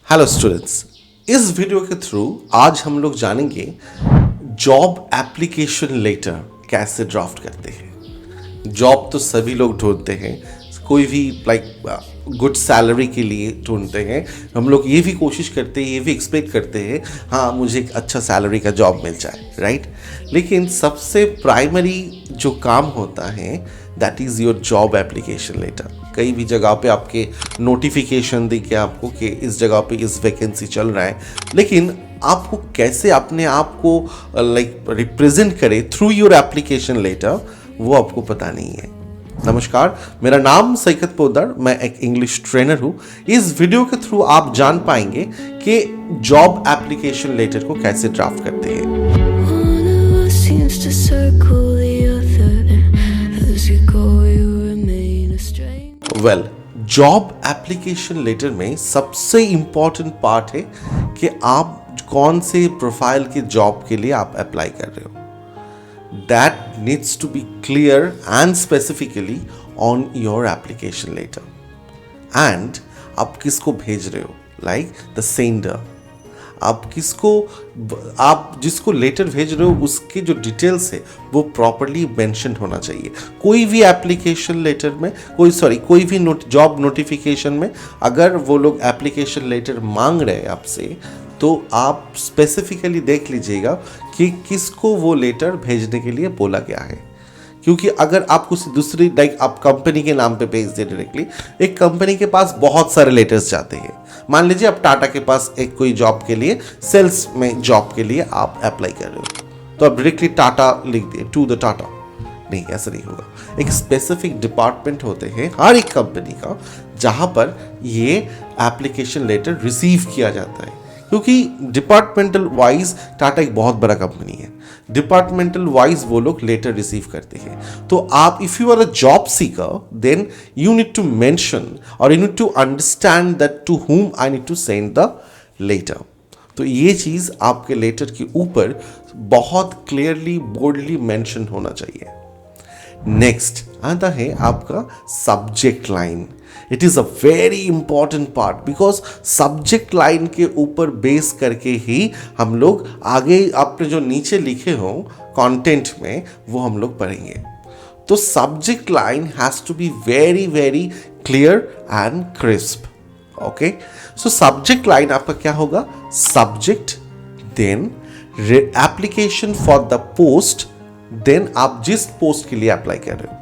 Hello students, इस video के through आज हम लोग जानेंगे जॉब एप्लीकेशन लेटर कैसे ड्राफ्ट करते हैं। जॉब तो सभी लोग ढूंढते हैं, कोई भी गुड सैलरी के लिए ढूंढते हैं। हम लोग ये भी कोशिश करते हैं, ये भी एक्सपेक्ट करते हैं हाँ मुझे एक अच्छा सैलरी का जॉब मिल जाए, राइट। लेकिन सबसे प्राइमरी जो काम होता है that is your job application letter. कई भी जगह पे आपके नोटिफिकेशन दिखे आपको कि इस जगह पे इस वैकेंसी चल रहा है, लेकिन आपको कैसे अपने आप को रिप्रेजेंट करे थ्रू योर एप्लीकेशन लेटर वो आपको पता नहीं है। नमस्कार, मेरा नाम सैकत पोदर, मैं एक इंग्लिश ट्रेनर हूँ। इस वीडियो के थ्रू आप जान पाएंगे कि जॉब एप्लीकेशन लेटर को कैसे ड्राफ्ट करते हैं। वेल, जॉब एप्लीकेशन लेटर में सबसे इंपॉर्टेंट पार्ट है कि आप कौन से प्रोफाइल के जॉब के लिए आप अप्लाई कर रहे हो। That needs to be clear and specifically on your application letter. And आप किसको भेज रहे हो, लाइक द सेंडर। आप जिसको लेटर भेज रहे हो उसके जो डिटेल्स है वो प्रॉपर्ली मेंशन होना चाहिए। कोई भी एप्लीकेशन लेटर में कोई भी जॉब नोटिफिकेशन में अगर वो लोग एप्लीकेशन लेटर मांग रहे हैं आपसे, तो आप स्पेसिफिकली देख लीजिएगा कि किसको वो लेटर भेजने के लिए बोला गया है। क्योंकि अगर आप किसी दूसरी आप कंपनी के नाम पे भेज दे डायरेक्टली, एक कंपनी के पास बहुत सारे लेटर्स जाते हैं। मान लीजिए आप टाटा के पास एक कोई जॉब के लिए, सेल्स में जॉब के लिए आप अप्लाई कर रहे हो, तो आप डायरेक्टली टाटा लिख दिए, टू द टाटा। नहीं, ऐसा नहीं होगा। एक स्पेसिफिक डिपार्टमेंट होते हैं हर एक कंपनी का जहां पर ये एप्लीकेशन लेटर रिसीव किया जाता है। क्योंकि डिपार्टमेंटल वाइज टाटा एक बहुत बड़ा कंपनी है, डिपार्टमेंटल वाइज वो लोग लेटर रिसीव करते हैं। तो आप if you are a job seeker, then you need to mention और you need to understand that to whom I need to send the letter. तो ये चीज़ आपके लेटर के ऊपर बहुत क्लियरली बोल्डली मेंशन होना चाहिए। नेक्स्ट आता है आपका subject line. It is a very important part, because subject line के ऊपर बेस करके ही हम लोग आगे आपने जो नीचे लिखे हो कंटेंट में वो हम लोग पढ़ेंगे। तो subject line has to be very very clear and crisp. Okay, so subject line आपका क्या होगा? Subject, then application for the post, then आप जिस पोस्ट के लिए अप्लाई कर रहे हो,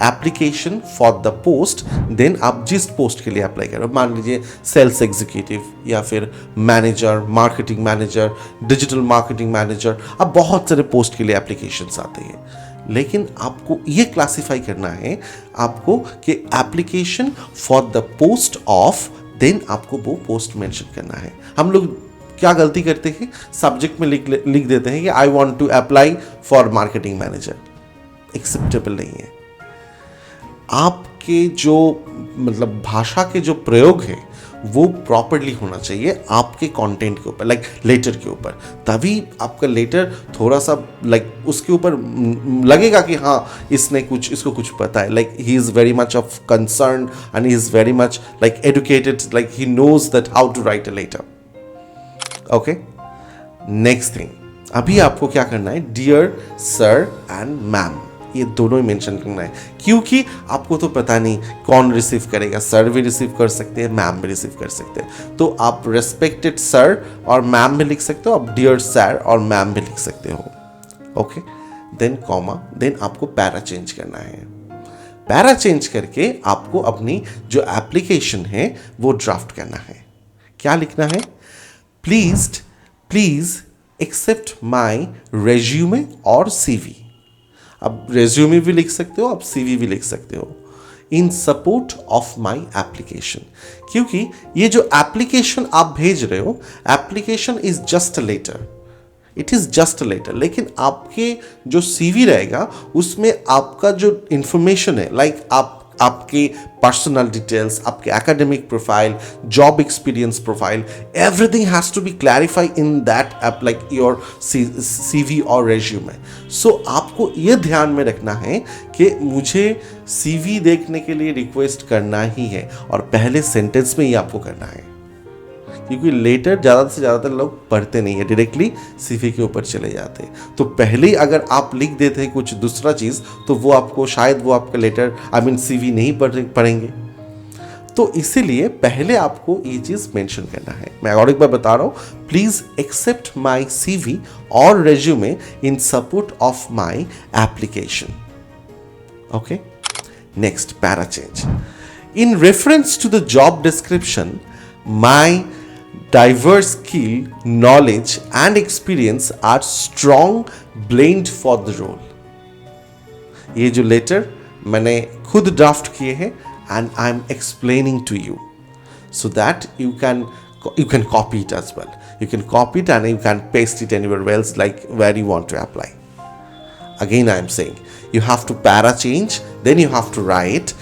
application for the post, then आप जिस पोस्ट के लिए अप्लाई कर रहे हो। मान लीजिए सेल्स एग्जीक्यूटिव या फिर manager, marketing manager, digital marketing manager, अब बहुत सारे पोस्ट के लिए एप्लीकेशंस आते हैं। लेकिन आपको ये क्लासिफाई करना है आपको कि application for the post of, then आपको वो पोस्ट मेंशन करना है। हम लोग क्या गलती करते हैं, सब्जेक्ट में लिख देते हैं कि I want to apply for marketing manager. Acceptable नहीं है। आपके जो भाषा के जो प्रयोग है वो प्रॉपर्ली होना चाहिए आपके कंटेंट के ऊपर, लेटर के ऊपर। तभी आपका लेटर थोड़ा सा उसके ऊपर लगेगा कि हाँ इसको कुछ पता है, he is very much of concern and he is very much educated, he knows that how to write a letter. Okay, next thing, अभी आपको क्या करना है, डियर सर एंड मैम, ये दोनों ही मेंशन करना है। क्योंकि आपको तो पता नहीं कौन रिसीव करेगा, सर भी रिसीव कर सकते हैं, मैम भी रिसीव कर सकते हैं। तो आप रेस्पेक्टेड सर और मैम भी लिख सकते हो, आप डियर सर और मैम भी लिख सकते हो। ओके, देन कॉमा, देन आपको पैरा चेंज करना है। पैरा चेंज करके आपको अपनी जो एप्लीकेशन है वो ड्राफ्ट करना है। क्या लिखना है? प्लीज एक्सेप्ट माई रेज्यूमे और सीवी। अब रेज्यूमे भी लिख सकते हो, आप सीवी भी लिख सकते हो। In support of my application, क्योंकि ये जो एप्लीकेशन आप भेज रहे हो, application is just a letter, it is just a letter. लेकिन आपके जो सीवी रहेगा उसमें आपका जो इंफॉर्मेशन है, आपके पर्सनल डिटेल्स, आपके academic profile, job experience profile, everything has to be clarified in that your CV और रेज्यूमे। सो आपको ये ध्यान में रखना है कि मुझे सीवी देखने के लिए रिक्वेस्ट करना ही है, और पहले सेंटेंस में ही आपको करना है, क्योंकि लेटर ज़्यादा से ज़्यादातर लोग पढ़ते नहीं है, डायरेक्टली सीवी के ऊपर चले जाते हैं। तो पहले ही अगर आप लिख देते हैं कुछ दूसरा चीज़ तो वो आपको शायद वो आपका लेटर सीवी नहीं पढ़ेंगे। तो इसीलिए पहले आपको ये चीज़ मेंशन करना है। मैं और एक बार बता रहा हूँ, प्लीज़ एक्सेप्ट माई CV और resume in support of my application. Okay, next para change. In reference to the job description, my diverse skill, knowledge and experience are strong blend for the role. ये जो letter मैंने खुद draft किए हैं and I'm explaining to you so that you can copy it as well. You can copy it and you can paste it anywhere else, like where you want to apply. Again, I am saying you have to para change, then you have to write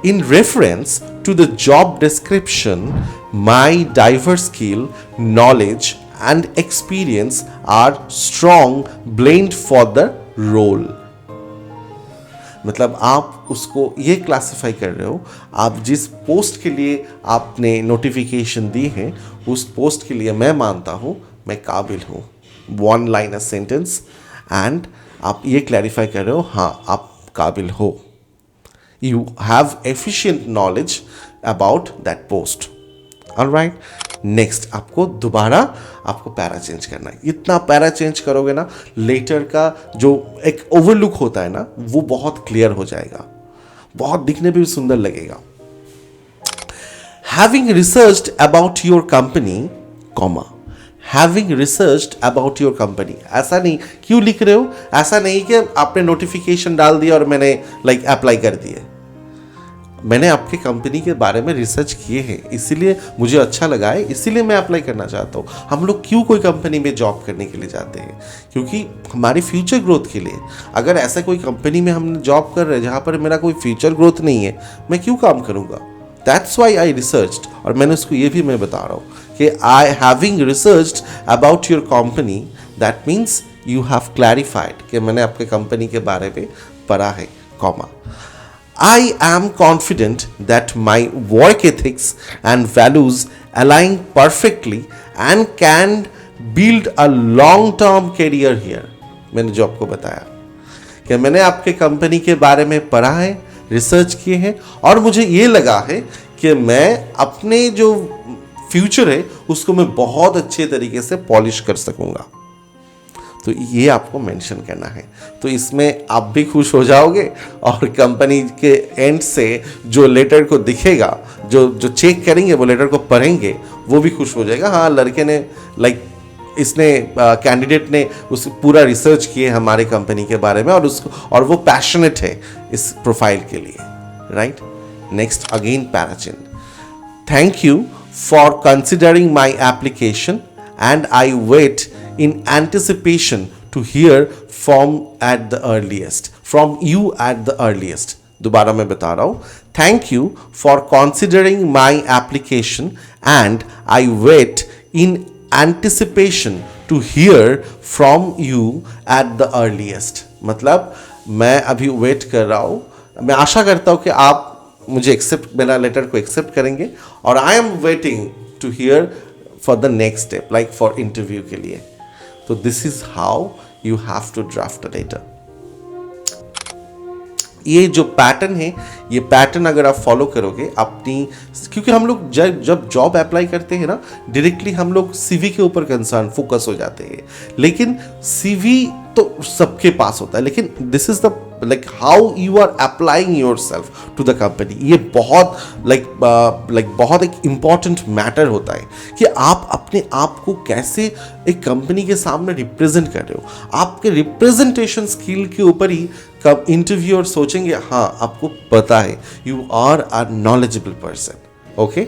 in reference to the job description, my diverse skill, knowledge and experience are strong blend for the role. मतलब आप उसको ये classify कर रहे हो, आप जिस post के लिए आपने नोटिफिकेशन दी है उस पोस्ट के लिए मैं मानता हूँ मैं काबिल हूँ, 1 line a sentence, एंड आप ये क्लैरिफाई कर रहे हो हाँ आप काबिल हो, you have efficient knowledge about that post. Alright, next आपको दोबारा आपको पैरा चेंज करना है। इतना पैरा चेंज करोगे ना, लेटर का जो एक ओवरलुक होता है ना वो बहुत क्लियर हो जाएगा, बहुत दिखने पे भी सुंदर लगेगा। Having researched about your company, comma, having researched about your company, ऐसा नहीं, क्यों लिख रहे हो? ऐसा नहीं कि आपने नोटिफिकेशन डाल दिया और मैंने अप्लाई कर दिए। मैंने आपके कंपनी के बारे में रिसर्च किए हैं, इसीलिए मुझे अच्छा लगा है, इसीलिए मैं अप्लाई करना चाहता हूँ। हम लोग क्यों कोई कंपनी में जॉब करने के लिए जाते हैं? क्योंकि हमारी फ्यूचर ग्रोथ के लिए। अगर ऐसा कोई कंपनी में हम जॉब कर रहे हैं जहाँ पर मेरा कोई फ्यूचर ग्रोथ नहीं है, मैं क्यों काम करूँगा? That's why I researched. और मैंने उसको ये भी मैं बता रहा हूँ कि I having researched about your company, that means you have clarified कि मैंने आपके कंपनी के बारे में पढ़ा है, comma. I am confident that my work ethics and values align perfectly and can build a long-term career here. मैंने जो आपको बताया कि मैंने आपके कंपनी के बारे में पढ़ा है, रिसर्च किए हैं और मुझे ये लगा है कि मैं अपने जो फ्यूचर है उसको मैं बहुत अच्छे तरीके से पॉलिश कर सकूंगा। तो ये आपको मेंशन करना है। तो इसमें आप भी खुश हो जाओगे और कंपनी के एंड से जो लेटर को दिखेगा, जो चेक करेंगे वो लेटर को पढ़ेंगे, वो भी खुश हो जाएगा। हाँ, लड़के ने इसने कैंडिडेट ने उस पूरा रिसर्च किए हमारे कंपनी के बारे में और वो पैशनेट है इस प्रोफाइल के लिए, राइट। नेक्स्ट अगेन पैराचिन, thank you for considering my application and I wait in anticipation to hear from you at the earliest. दोबारा मैं बता रहा हूँ, thank you for considering my application and I wait in anticipation to hear from you at the earliest. मतलब मैं अभी wait कर रहा हूँ, मैं आशा करता हूँ कि आप मुझे मेरा लेटर को एक्सेप्ट करेंगे और I am waiting to hear for the next step, like for interview के लिए। तो this is how you have to draft a letter. ये जो पैटर्न है, ये पैटर्न अगर आप फॉलो करोगे अपनी, क्योंकि हम लोग जब जॉब अप्लाई करते हैं ना, डायरेक्टली हम लोग सीवी के ऊपर कंसर्न फोकस हो जाते हैं, लेकिन सीवी तो सबके पास होता है, लेकिन this is the how you are applying yourself to the company. ये बहुत बहुत एक इम्पॉर्टेंट मैटर होता है कि आप अपने आप को कैसे एक कंपनी के सामने रिप्रेजेंट कर रहे हो। आपके रिप्रेजेंटेशन स्किल के ऊपर ही कब इंटरव्यूअर सोचेंगे हाँ आपको पता है, you are a knowledgeable person. Okay,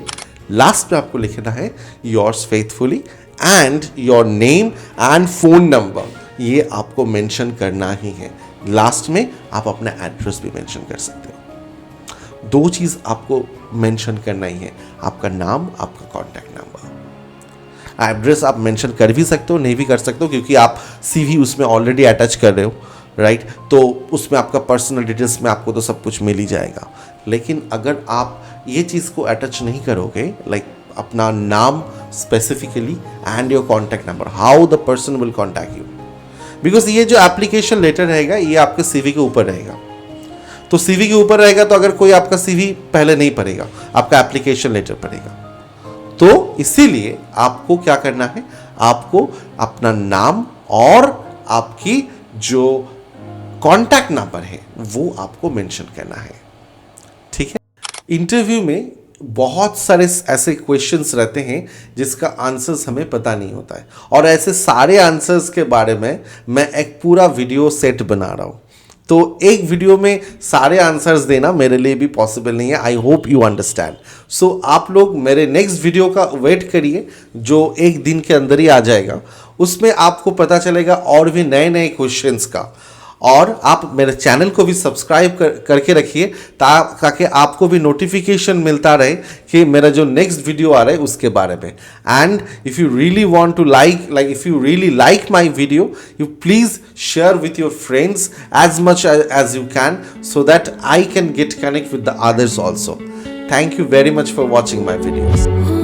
last में आपको लिखना है yours faithfully and your name and phone number, ये आपको मेंशन करना ही है। लास्ट में आप अपना एड्रेस भी मेंशन कर सकते हो। दो चीज़ आपको मेंशन करना ही है, आपका नाम, आपका कॉन्टैक्ट नंबर। एड्रेस आप मेंशन कर भी सकते हो, नहीं भी कर सकते हो, क्योंकि आप सीवी उसमें ऑलरेडी अटैच कर रहे हो, राइट। तो उसमें आपका पर्सनल डिटेल्स में आपको तो सब कुछ मिल ही जाएगा। लेकिन अगर आप ये चीज़ को अटैच नहीं करोगे, लाइक अपना नाम specifically and your contact number, how the person will contact you. Because ये जो एप्लीकेशन लेटर रहेगा ये आपके सीवी के ऊपर रहेगा, तो सीवी के ऊपर रहेगा तो अगर कोई आपका सीवी पहले नहीं पढ़ेगा, आपका एप्लीकेशन लेटर पढ़ेगा। तो इसीलिए आपको क्या करना है, आपको अपना नाम और आपकी जो कॉन्टैक्ट नंबर है वो आपको मेंशन करना है, ठीक है। इंटरव्यू में बहुत सारे ऐसे क्वेश्चंस रहते हैं जिसका आंसर्स हमें पता नहीं होता है, और ऐसे सारे आंसर्स के बारे में मैं एक पूरा वीडियो सेट बना रहा हूँ। तो एक वीडियो में सारे आंसर्स देना मेरे लिए भी पॉसिबल नहीं है। I hope you understand. So आप लोग मेरे नेक्स्ट वीडियो का वेट करिए जो एक दिन के अंदर ही आ जाएगा। उसमें आपको पता चलेगा और भी नए नए क्वेश्चंस का, और आप मेरे चैनल को भी सब्सक्राइब करके रखिए ताकि आपको भी नोटिफिकेशन मिलता रहे कि मेरा जो नेक्स्ट वीडियो आ रहा है उसके बारे में। And if you really want to if you really like my video, you please share with your friends as much as you can so that I can get connect with the others also. Thank you very much for watching my videos.